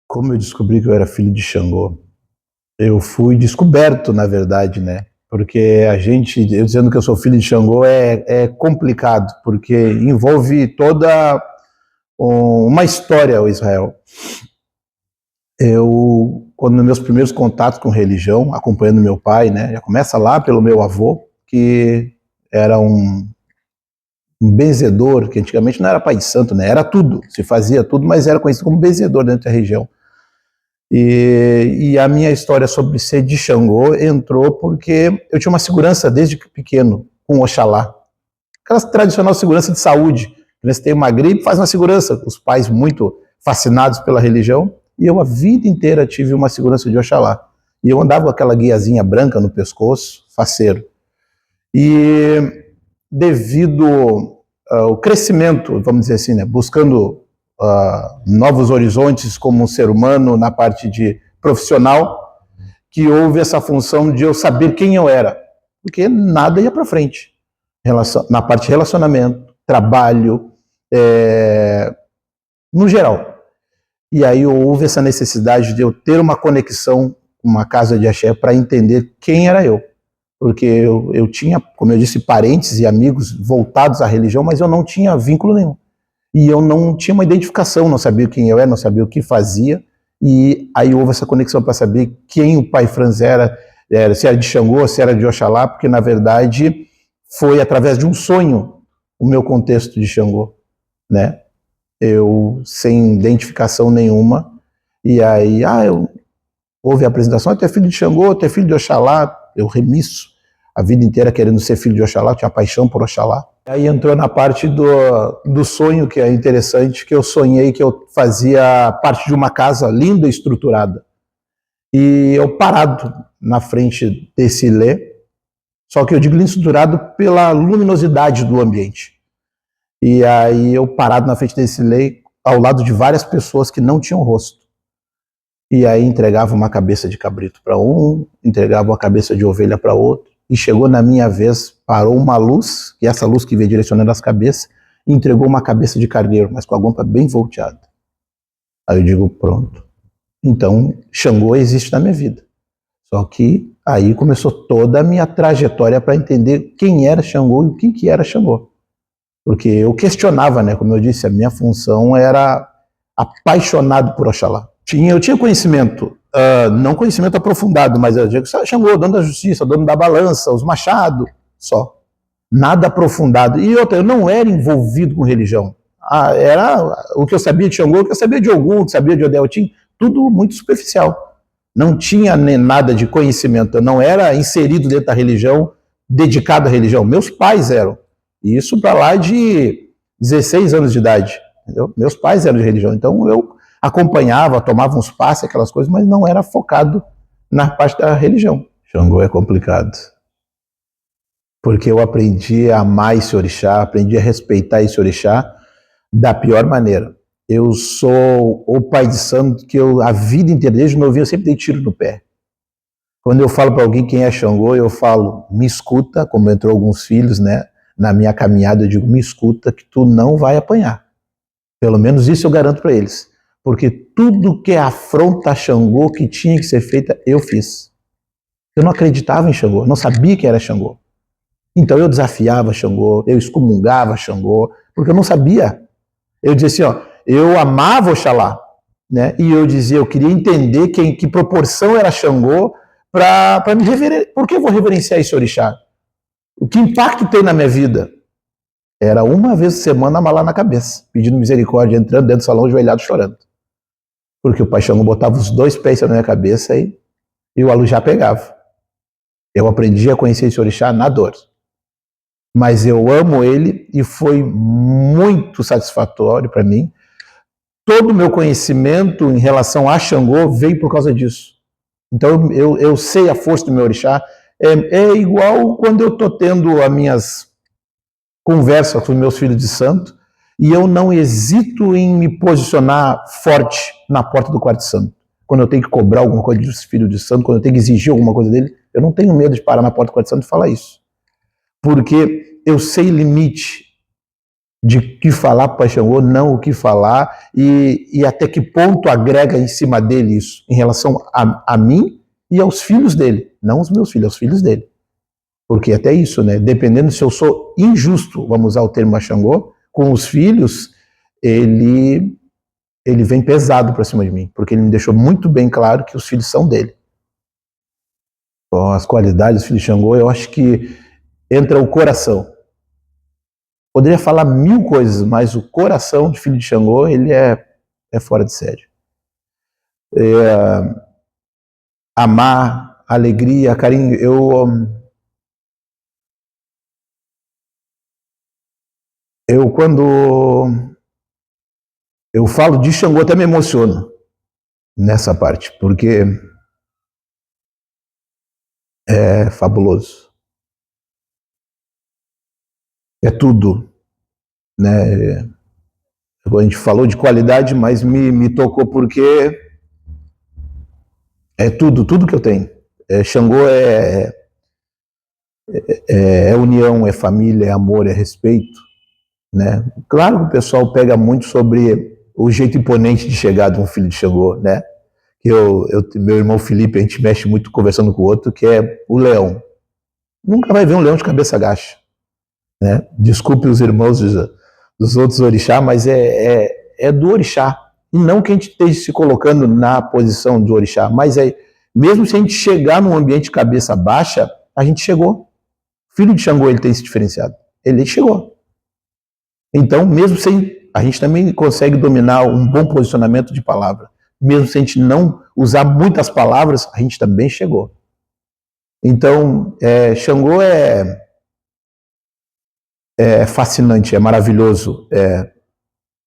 Como eu descobri que eu era filho de Xangô? Eu fui descoberto, na verdade, né? Porque eu dizendo que eu sou filho de Xangô é complicado, porque envolve toda uma história, o Israel. Quando nos meus primeiros contatos com religião, acompanhando meu pai, né? Já começa lá pelo meu avô, que era um benzedor, que antigamente não era pai de santo, né? Era tudo, se fazia tudo, mas era conhecido como benzedor dentro da região. E a minha história sobre ser de Xangô entrou porque eu tinha uma segurança desde pequeno com Oxalá. Aquela tradicional segurança de saúde. Você tem uma gripe, faz uma segurança. Os pais muito fascinados pela religião. E eu a vida inteira tive uma segurança de Oxalá. E eu andava com aquela guiazinha branca no pescoço, faceiro. E devido ao crescimento, vamos dizer assim, né, buscando novos horizontes como um ser humano na parte de profissional, que houve essa função de eu saber quem eu era, porque nada ia para frente na parte de relacionamento, trabalho, no geral. E aí houve essa necessidade de eu ter uma conexão com uma casa de axé para entender quem era eu. Porque eu tinha, como eu disse, parentes e amigos voltados à religião, mas eu não tinha vínculo nenhum. E eu não tinha uma identificação, não sabia quem eu era, não sabia o que fazia, e aí houve essa conexão para saber quem o pai Franz era, se era de Xangô, se era de Oxalá, porque na verdade foi através de um sonho o meu contexto de Xangô, né? Eu sem identificação nenhuma, e aí, houve a apresentação, tu é filho de Xangô, tu é filho de Oxalá, eu remisso a vida inteira querendo ser filho de Oxalá, tinha paixão por Oxalá. Aí entrou na parte do sonho, que é interessante, que eu sonhei que eu fazia parte de uma casa linda e estruturada. E eu parado na frente desse ilê, só que eu digo lindo e estruturado pela luminosidade do ambiente. E aí eu parado na frente desse ilê, ao lado de várias pessoas que não tinham rosto. E aí entregava uma cabeça de cabrito para um, entregava uma cabeça de ovelha para outro, e chegou na minha vez, parou uma luz, e essa luz que veio direcionando as cabeças, e entregou uma cabeça de carneiro, mas com a guampa bem volteada. Aí eu digo, pronto. Então, Xangô existe na minha vida. Só que aí começou toda a minha trajetória para entender quem era Xangô e o que era Xangô. Porque eu questionava, né? Como eu disse, a minha função era apaixonado por Oxalá. Eu tinha conhecimento, não conhecimento aprofundado, mas eu digo, Xangô, dono da justiça, dono da balança, os machados, só. Nada aprofundado. E outra, eu não era envolvido com religião. Era o que eu sabia de Xangô, o que eu sabia de Ogum, o que eu sabia de Odeltim, tudo muito superficial. Não tinha nem nada de conhecimento, eu não era inserido dentro da religião, dedicado à religião. Meus pais eram. Isso para lá de 16 anos de idade. Entendeu? Meus pais eram de religião, então eu acompanhava, tomava uns passes, aquelas coisas, mas não era focado na parte da religião. Xangô é complicado. Porque eu aprendi a amar esse orixá, aprendi a respeitar esse orixá da pior maneira. Eu sou o pai de santo que a vida inteira, desde novinho, eu sempre dei tiro no pé. Quando eu falo para alguém quem é Xangô, eu falo, me escuta, como entrou alguns filhos, né? Na minha caminhada, eu digo, me escuta que tu não vai apanhar. Pelo menos isso eu garanto para eles. Porque tudo que é afronta a Xangô, que tinha que ser feita, eu fiz. Eu não acreditava em Xangô, não sabia que era Xangô. Então eu desafiava Xangô, eu excomungava Xangô, porque eu não sabia. Eu dizia assim, eu amava Oxalá, né? E eu dizia, eu queria entender que proporção era Xangô para me reverenciar. Por que eu vou reverenciar esse orixá? O que impacto tem na minha vida? Era uma vez por semana malar na cabeça, pedindo misericórdia, entrando dentro do salão, ajoelhado, chorando. Porque o pai Xangô botava os dois pés na minha cabeça e o alujá pegava. Eu aprendi a conhecer esse orixá na dor. Mas eu amo ele e foi muito satisfatório para mim. Todo o meu conhecimento em relação a Xangô veio por causa disso. Então eu sei a força do meu orixá. É igual quando eu estou tendo as minhas conversas com meus filhos de santo e eu não hesito em me posicionar forte na porta do quarto de santo. Quando eu tenho que cobrar alguma coisa dos filhos de santo, quando eu tenho que exigir alguma coisa dele, eu não tenho medo de parar na porta do quarto de santo e falar isso. Porque eu sei limite de que falar para o Pai Xangô, não o que falar, e até que ponto agrega em cima dele isso, em relação a mim e aos filhos dele, não os meus filhos, aos filhos dele. Porque até isso, né? Dependendo se eu sou injusto, vamos usar o termo Xangô, com os filhos, ele vem pesado para cima de mim, porque ele me deixou muito bem claro que os filhos são dele. Então, as qualidades do filho de Xangô, eu acho que entra o coração. Poderia falar 1000 coisas, mas o coração de filho de Xangô, ele é fora de série. Amar, alegria, carinho. Eu quando eu falo de Xangô, até me emociono nessa parte, porque é fabuloso. É tudo, né? A gente falou de qualidade, mas me tocou porque é tudo que eu tenho. Xangô é união, é família, é amor, é respeito, né? Claro que o pessoal pega muito sobre o jeito imponente de chegar de um filho de Xangô, né? Meu irmão Felipe, a gente mexe muito conversando com o outro, que é o leão. Nunca vai ver um leão de cabeça gacha, né? Desculpe os irmãos dos outros orixá, mas é do orixá. E não que a gente esteja se colocando na posição do orixá, mas mesmo se a gente chegar num ambiente de cabeça baixa, a gente chegou. O filho de Xangô, ele tem se diferenciado. Ele chegou. Então, mesmo sem... A gente também consegue dominar um bom posicionamento de palavra. Mesmo se a gente não usar muitas palavras, a gente também chegou. Então, Xangô é fascinante, é maravilhoso.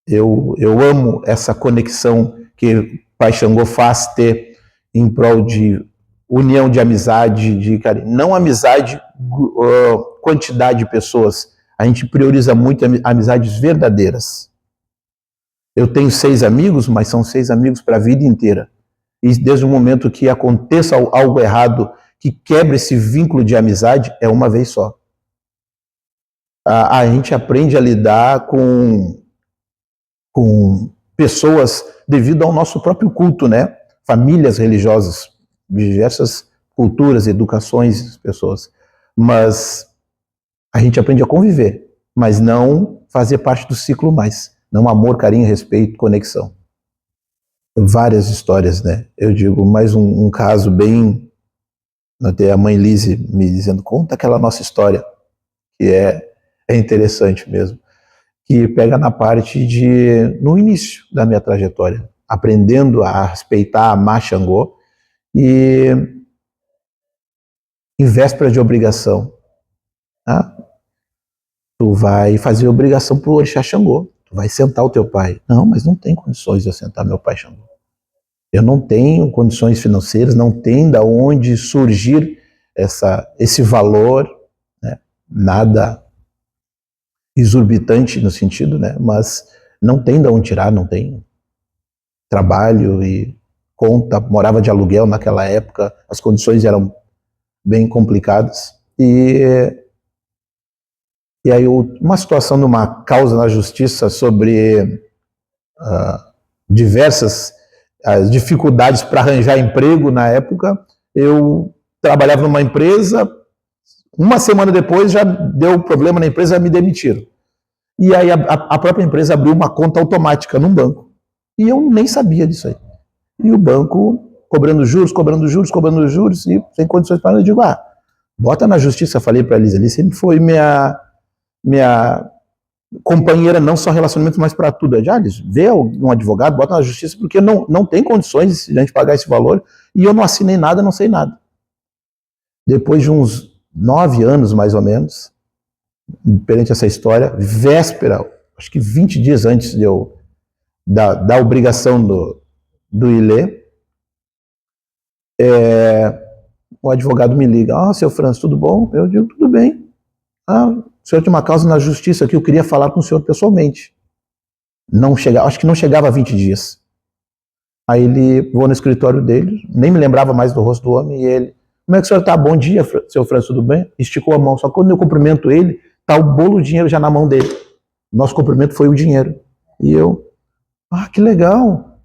Eu amo essa conexão que o Pai Xangô faz ter em prol de união, de amizade, de carinho. Não amizade, quantidade de pessoas. A gente prioriza muito amizades verdadeiras. Eu tenho 6 amigos, mas são 6 amigos para a vida inteira. E desde o momento que aconteça algo errado, que quebre esse vínculo de amizade, é uma vez só. A gente aprende a lidar com pessoas devido ao nosso próprio culto, né? Famílias religiosas, diversas culturas, educações, pessoas. Mas a gente aprende a conviver, mas não fazer parte do ciclo mais. Não amor, carinho, respeito, conexão. Várias histórias, né? Eu digo, mais um caso bem... Até a mãe Lise me dizendo, conta aquela nossa história, que é interessante mesmo. Que pega na parte no início da minha trajetória, aprendendo a respeitar, amar Xangô, e em véspera de obrigação, tá? Tu vai fazer obrigação pro orixá Xangô, tu vai sentar o teu pai. Não, mas não tem condições de eu sentar meu pai Xangô. Eu não tenho condições financeiras, não tem da onde surgir esse valor, né? Nada exorbitante no sentido, né? Mas não tem de onde tirar, não tem trabalho e conta, morava de aluguel naquela época, as condições eram bem complicadas. E aí uma situação de uma causa na justiça sobre diversas dificuldades para arranjar emprego na época. Eu trabalhava numa empresa, uma semana depois já deu problema na empresa, me demitiram. E aí a própria empresa abriu uma conta automática num banco. E eu nem sabia disso aí. E o banco cobrando juros, e sem condições para nada. Eu digo, bota na justiça, falei para a Elisa, ali sempre foi minha companheira, não só relacionamento, mas para tudo. Vê um advogado, bota na justiça, porque não tem condições de a gente pagar esse valor, e eu não assinei nada, não sei nada. Depois de uns 9 anos, mais ou menos, perante essa história, véspera, acho que 20 dias antes de eu da obrigação do ILE, o advogado me liga, seu Franz, tudo bom? Eu digo, tudo bem. O senhor tem uma causa na justiça que eu queria falar com o senhor pessoalmente. Acho que não chegava a 20 dias. Aí ele, vou no escritório dele, nem me lembrava mais do rosto do homem, e ele, como é que o senhor está? Bom dia, seu Franz, tudo bem? Esticou a mão, só que quando eu cumprimento ele, tá o bolo de dinheiro já na mão dele. Nosso comprimento foi o dinheiro. E eu, que legal.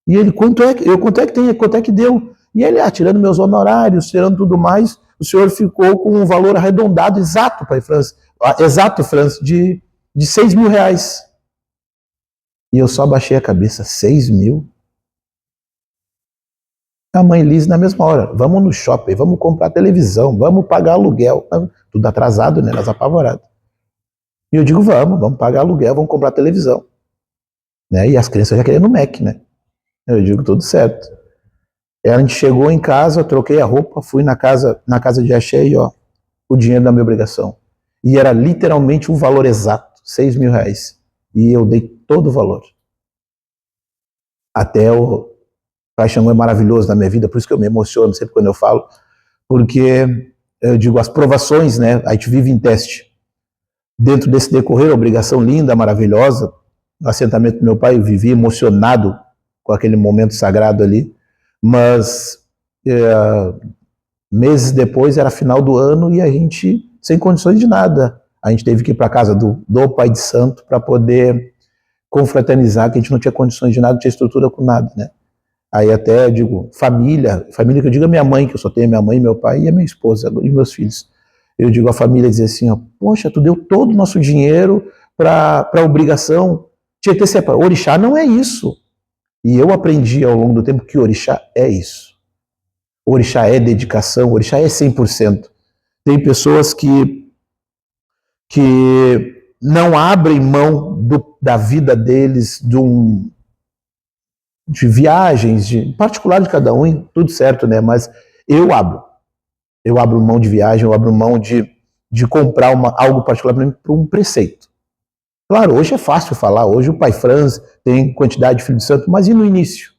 E ele, quanto é que tem? Quanto é que deu? E ele, tirando meus honorários, tirando tudo mais, o senhor ficou com um valor arredondado exato, pai Franz, Franz, de 6 mil reais. E eu só baixei a cabeça, 6 mil? A mãe Liz na mesma hora, vamos no shopping, vamos comprar televisão, vamos pagar aluguel. Tudo atrasado, né? Nós apavorados. E eu digo, vamos pagar aluguel, vamos comprar televisão. Né? E as crianças já querendo Mac, né? Eu digo, tudo certo. A gente chegou em casa, eu troquei a roupa, fui na casa de axé e o dinheiro da minha obrigação. E era literalmente o valor exato, 6 mil reais. E eu dei todo o valor. Até o Pai Xangô é maravilhoso na minha vida, por isso que eu me emociono sempre quando eu falo, porque eu digo, as provações, né? A gente vive em teste. Dentro desse decorrer, a obrigação linda, maravilhosa, no assentamento do meu pai, eu vivi emocionado com aquele momento sagrado ali, mas meses depois era final do ano e a gente sem condições de nada. A gente teve que ir para a casa do pai de santo para poder confraternizar, que a gente não tinha condições de nada, não tinha estrutura com nada, né? Aí até, eu digo, família que eu digo a minha mãe, que eu só tenho a minha mãe, meu pai e a minha esposa e meus filhos. Eu digo, a família diz assim, poxa, tu deu todo o nosso dinheiro para obrigação. Tietê separa. Orixá não é isso. E eu aprendi ao longo do tempo que orixá é isso. Orixá é dedicação, orixá é 100%. Tem pessoas que não abrem mão da vida deles, de viagens, em particular de cada um, tudo certo, né? Mas eu abro mão de viagem, eu abro mão de comprar algo particular para mim por um preceito. Claro, hoje é fácil falar, hoje o Pai Franz tem quantidade de filho de santo, mas e no início?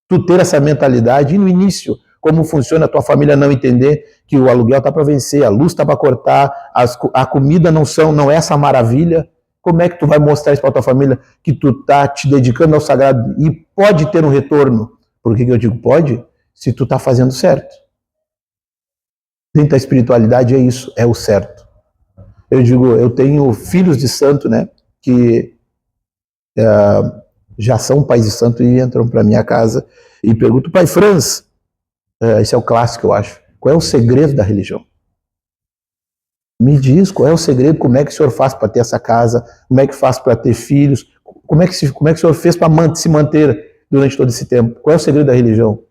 Tu ter essa mentalidade, e no início, como funciona a tua família não entender que o aluguel tá para vencer, a luz tá para cortar, a comida não é essa maravilha, como é que tu vai mostrar isso para tua família que tu tá te dedicando ao sagrado e pode ter um retorno? Por que eu digo pode? Se tu tá fazendo certo. Dentro da espiritualidade é isso, é o certo. Eu digo, eu tenho filhos de santo, né, que já são pais de santo e entram para minha casa e perguntam, Pai Franz, esse é o clássico, eu acho, qual é o segredo da religião? Me diz qual é o segredo, como é que o senhor faz para ter essa casa, como é que faz para ter filhos, como é que o senhor fez para se manter durante todo esse tempo? Qual é o segredo da religião? O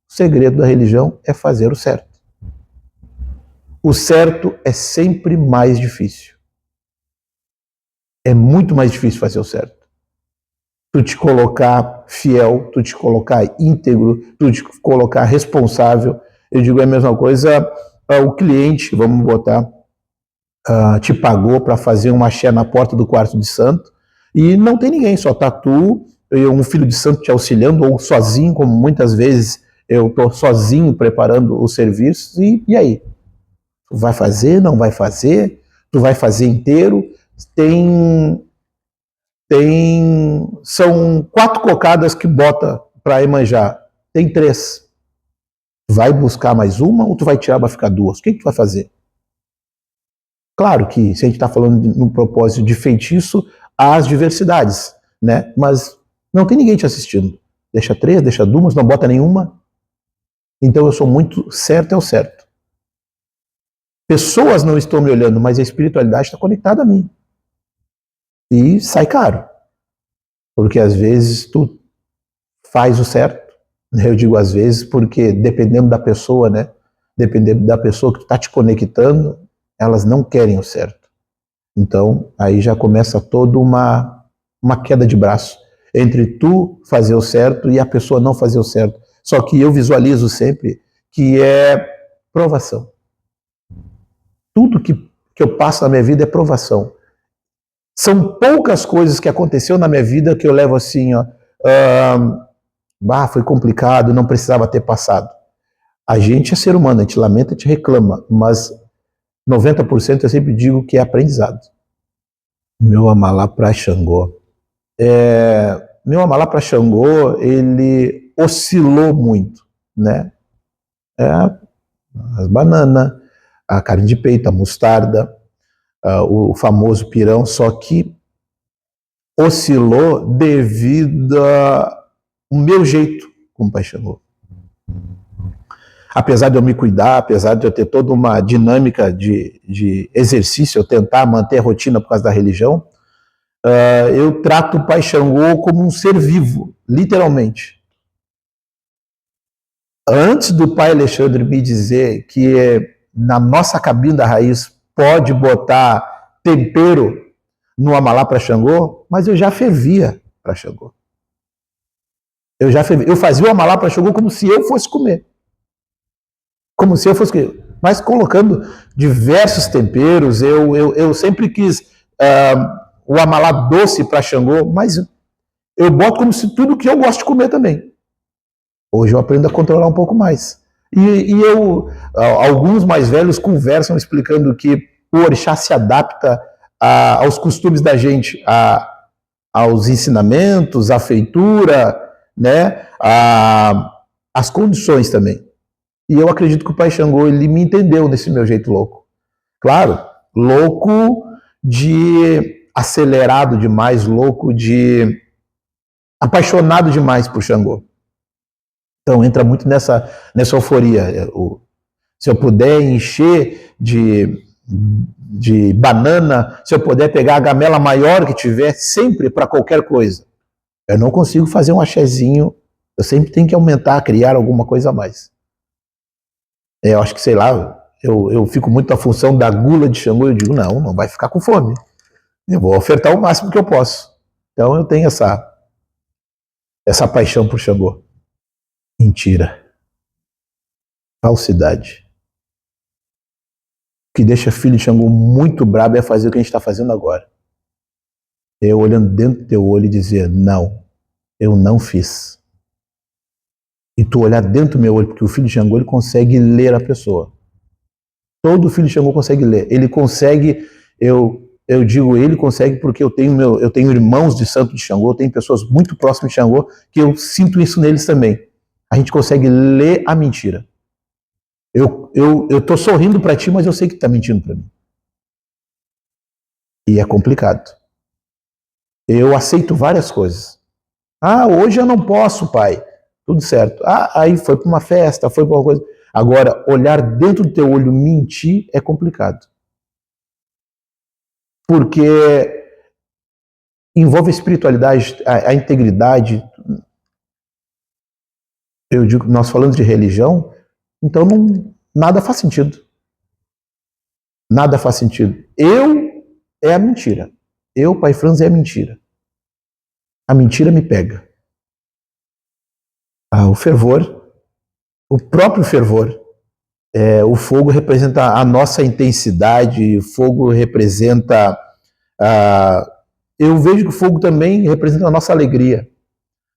segredo da religião é fazer o certo. O certo é sempre mais difícil. É muito mais difícil fazer o certo. Tu te colocar fiel, tu te colocar íntegro, tu te colocar responsável. Eu digo a mesma coisa, o cliente, vamos botar, te pagou para fazer uma axé na porta do quarto de santo e não tem ninguém, só tá tu e um filho de santo te auxiliando, ou sozinho, como muitas vezes eu estou sozinho preparando os serviços, e aí? Tu vai fazer, não vai fazer? Tu vai fazer inteiro? São 4 cocadas que bota para Iemanjá. Tem 3. Vai buscar mais uma ou tu vai tirar para ficar 2? O que tu vai fazer? Claro que se a gente está falando no propósito de feitiço, há as diversidades, né? Mas não tem ninguém te assistindo. Deixa 3, deixa 2, não bota nenhuma. Então eu sou muito certo, é o certo. Pessoas não estão me olhando, mas a espiritualidade está conectada a mim. E sai caro. Porque às vezes tu faz o certo. Eu digo às vezes porque dependendo da pessoa, né? Dependendo da pessoa que tu está te conectando, elas não querem o certo. Então aí já começa toda uma queda de braço entre tu fazer o certo e a pessoa não fazer o certo. Só que eu visualizo sempre que é provação. Tudo que eu passo na minha vida é provação. São poucas coisas que aconteceu na minha vida que eu levo assim, foi complicado, não precisava ter passado. A gente é ser humano, a gente lamenta, a gente reclama, mas 90% eu sempre digo que é aprendizado. Meu Amalá para Xangô. Meu Amalá para Xangô, ele oscilou muito, né? As bananas, a carne de peito, a mostarda, o famoso pirão, só que oscilou devido ao meu jeito como Pai Xangô. Apesar de eu me cuidar, apesar de eu ter toda uma dinâmica de exercício, eu tentar manter a rotina por causa da religião, eu trato o Pai Xangô como um ser vivo, literalmente. Antes do Pai Alexandre me dizer que na nossa cabine da raiz pode botar tempero no amalá para Xangô, mas eu já fervia para Xangô. Eu fazia o amalá para Xangô como se eu fosse comer. Como se eu fosse comer. Mas colocando diversos temperos, eu sempre quis o amalá doce para Xangô, mas eu boto como se tudo que eu gosto de comer também. Hoje eu aprendo a controlar um pouco mais. Alguns mais velhos conversam explicando que o orixá se adapta aos costumes da gente, aos ensinamentos, à feitura, né, às condições também. E eu acredito que o Pai Xangô, ele me entendeu nesse meu jeito louco. Claro, louco de acelerado demais, louco de apaixonado demais por Xangô. Então entra muito nessa euforia. Se eu puder encher de banana, se eu puder pegar a gamela maior que tiver, sempre para qualquer coisa. Eu não consigo fazer um axézinho, eu sempre tenho que aumentar, criar alguma coisa a mais. Eu acho que, sei lá, eu fico muito na função da gula de Xangô, eu digo, não vai ficar com fome. Eu vou ofertar o máximo que eu posso. Então eu tenho essa paixão por Xangô. Mentira. Falsidade. O que deixa filho de Xangô muito brabo é fazer o que a gente está fazendo agora. Eu olhando dentro do teu olho e dizer, não, eu não fiz. E tu olhar dentro do meu olho, porque o filho de Xangô, ele consegue ler a pessoa. Todo filho de Xangô consegue ler. Ele consegue, eu digo ele consegue porque eu tenho irmãos de santo de Xangô, eu tenho pessoas muito próximas de Xangô, que eu sinto isso neles também. A gente consegue ler a mentira. Eu tô sorrindo para ti, mas eu sei que tu tá mentindo para mim. E é complicado. Eu aceito várias coisas. Hoje eu não posso, pai. Tudo certo. Aí foi para uma festa, foi para uma coisa. Agora, olhar dentro do teu olho, mentir, é complicado. Porque envolve a espiritualidade, a integridade. Eu digo, nós falamos de religião, então nada faz sentido. Nada faz sentido. Eu é a mentira. Eu, Pai Franz, é a mentira. A mentira me pega. O fervor, o próprio fervor. O fogo representa a nossa intensidade, o fogo representa... eu vejo que o fogo também representa a nossa alegria,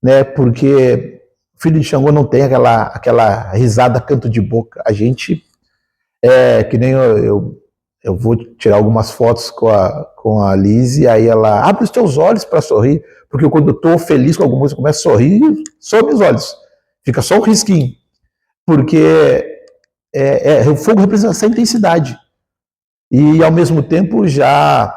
né? Porque o filho de Xangô não tem aquela risada canto de boca. A gente, que nem eu vou tirar algumas fotos com a Liz, e aí ela abre os teus olhos para sorrir, porque quando eu estou feliz com alguma coisa, eu começo a sorrir, some os olhos. Fica só um risquinho. Porque o fogo representa essa intensidade. E, ao mesmo tempo, já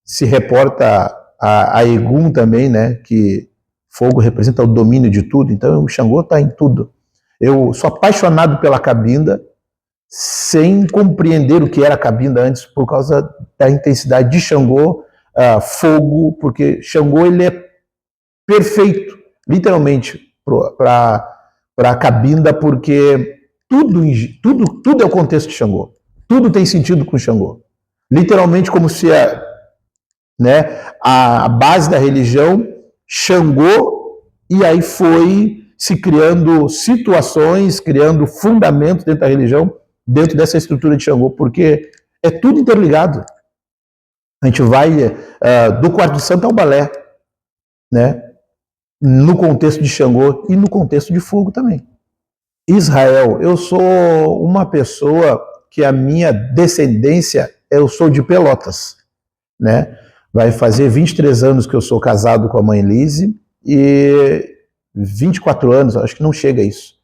se reporta a Egum também, né, que fogo representa o domínio de tudo. Então, o Xangô está em tudo. Eu sou apaixonado pela cabinda, sem compreender o que era a cabinda antes, por causa da intensidade de Xangô, fogo, porque Xangô, ele é perfeito, literalmente, para a cabinda, porque tudo é o contexto de Xangô. Tudo tem sentido com Xangô. Literalmente como se a base da religião, Xangô, e aí foi se criando situações, criando fundamentos dentro da religião, dentro dessa estrutura de Xangô, porque é tudo interligado. A gente vai do quarto de santo ao balé, né? No contexto de Xangô e no contexto de fogo também. Israel, eu sou uma pessoa que a minha descendência, eu sou de Pelotas, né? Vai fazer 23 anos que eu sou casado com a mãe Lise e 24 anos, acho que não chega a isso,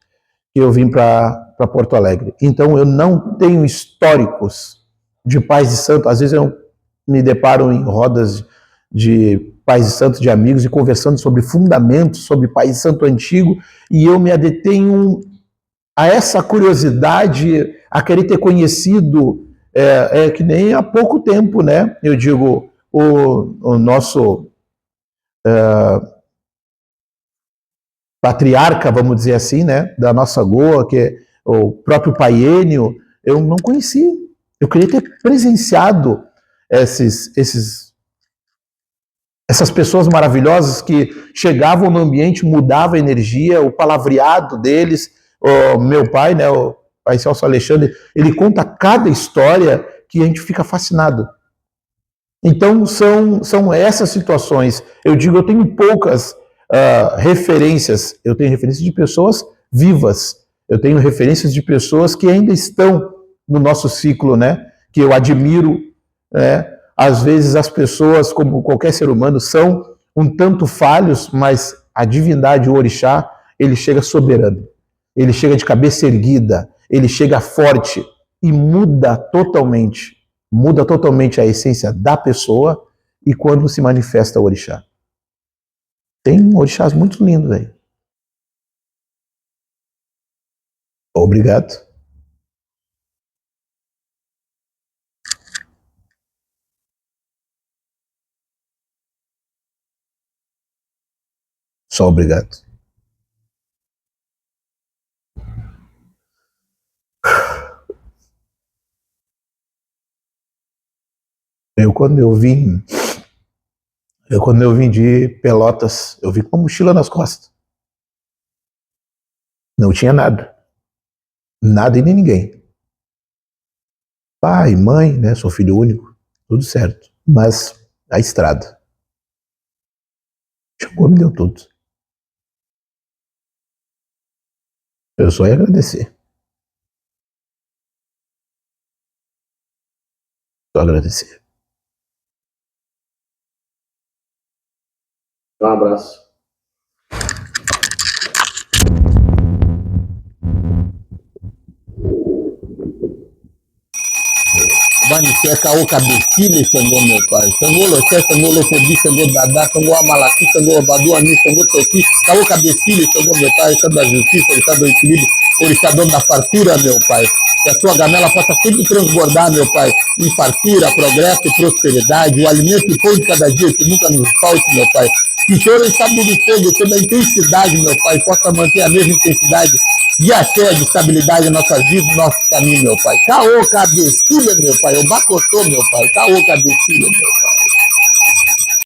que eu vim para Porto Alegre. Então eu não tenho históricos de pais de santo. Às vezes eu me deparo em rodas de Pais de Santo, de amigos, e conversando sobre fundamentos, sobre Pai de Santo antigo, e eu me adetenho a essa curiosidade, a querer ter conhecido, que nem há pouco tempo, né? Eu digo, o nosso patriarca, vamos dizer assim, né, da nossa Goa, que é o próprio Pai Ênio, eu não conheci. Eu queria ter presenciado essas pessoas maravilhosas que chegavam no ambiente, mudavam a energia, o palavreado deles. O meu pai, né, o pai Celso Alexandre, ele conta cada história que a gente fica fascinado. Então, são essas situações. Eu digo, eu tenho poucas referências. Eu tenho referências de pessoas vivas. Eu tenho referências de pessoas que ainda estão no nosso ciclo, né? Que eu admiro, né? Às vezes as pessoas, como qualquer ser humano, são um tanto falhos, mas a divindade, o orixá, ele chega soberano. Ele chega de cabeça erguida, ele chega forte e muda totalmente a essência da pessoa e quando se manifesta o orixá. Tem orixás muito lindos aí. Obrigado. Só obrigado. Quando eu vim de Pelotas, eu vim com uma mochila nas costas. Não tinha nada. Nada e nem ninguém. Pai, mãe, né? Sou filho único, tudo certo. Mas a estrada. Chegou, me deu tudo. Eu só ia agradecer. Só agradecer. Um abraço. Baniché, Caô, Cabecilha, Xangô, meu pai. Xangô, Loché, Xangô, Locobi, Xangô, Dadá, Xangô, Amalaki, Xangô, Obadu, Ani, Xangô, Toqui, Caô, Cabecilha, Xangô, meu pai. Orixá da justiça, orixá do equilíbrio, orixá dono da fartura, meu pai. Que a sua gamela possa sempre transbordar, meu pai, em fartura, progresso e prosperidade, o alimento e pão de cada dia, que nunca nos falte, meu pai. Que o Senhor está do fogo, toda a intensidade, meu pai, possa manter a mesma intensidade de axé, de estabilidade em nossas vidas, no nosso caminho, meu pai. Caô, Cabecilha, meu pai. O Bacotô, meu pai. Caô, Cabecilha, meu pai.